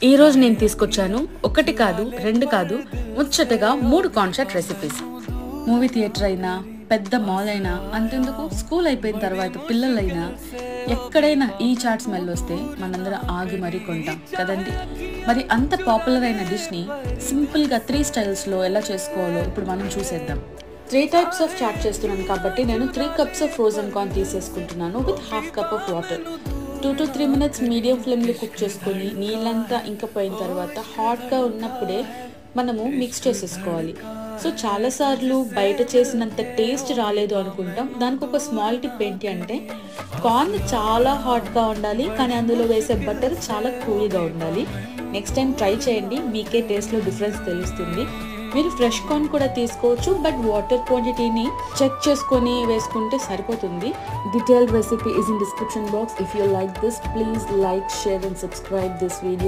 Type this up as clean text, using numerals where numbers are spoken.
ఈ రోజు నేను తీసుకొచ్చాను ఒకటి కాదు రెండు కాదు ముచ్చటగా 3 కాన్సెప్ట్ రెసిపీస్. మూవీ థియేటర్ అయినా పెద్ద మాల్ అయినా అంతెందుకు స్కూల్ అయిపోయిన తర్వాత పిల్లలైనా ఎక్కడైనా ఈ చాట్ స్మెల్ వస్తే మనందరం ఆగి మరీ కొంటాం కదండి. మరి అంత పాపులర్ అయిన డిష్ని సింపుల్గా 3 స్టైల్స్లో ఎలా చేసుకోవాలో ఇప్పుడు మనం చూసేద్దాం. 3 టైప్స్ ఆఫ్ చాట్ చేస్తున్నాను కాబట్టి నేను 3 cups ఆఫ్ ఫ్రోజన్ కార్న్ తీసేసుకుంటున్నాను with ½ cup of water. 2 to 3 minutes medium ఫ్లేమ్లో కుక్ చేసుకొని నీళ్ళంతా ఇంకపోయిన తర్వాత హాట్గా ఉన్నప్పుడే మనము మిక్స్ చేసేసుకోవాలి. సో చాలాసార్లు బయట చేసినంత టేస్ట్ రాలేదు అనుకుంటాం. దానికి ఒక స్మాల్ టిప్ ఏంటి అంటే కార్న్ చాలా హాట్గా ఉండాలి, కానీ అందులో వేసే బటర్ చాలా కూల్గా ఉండాలి. నెక్స్ట్ టైం ట్రై చేయండి, మీకే టేస్ట్లో డిఫరెన్స్ తెలుస్తుంది. మీరు ఫ్రెష్ కార్న్ కూడా తీసుకోవచ్చు, బట్ వాటర్ క్వాంటిటీని చెక్ చేసుకొని వేసుకుంటే సరిపోతుంది. Detailed recipe is in description box. If you like this, please like, share and subscribe this video.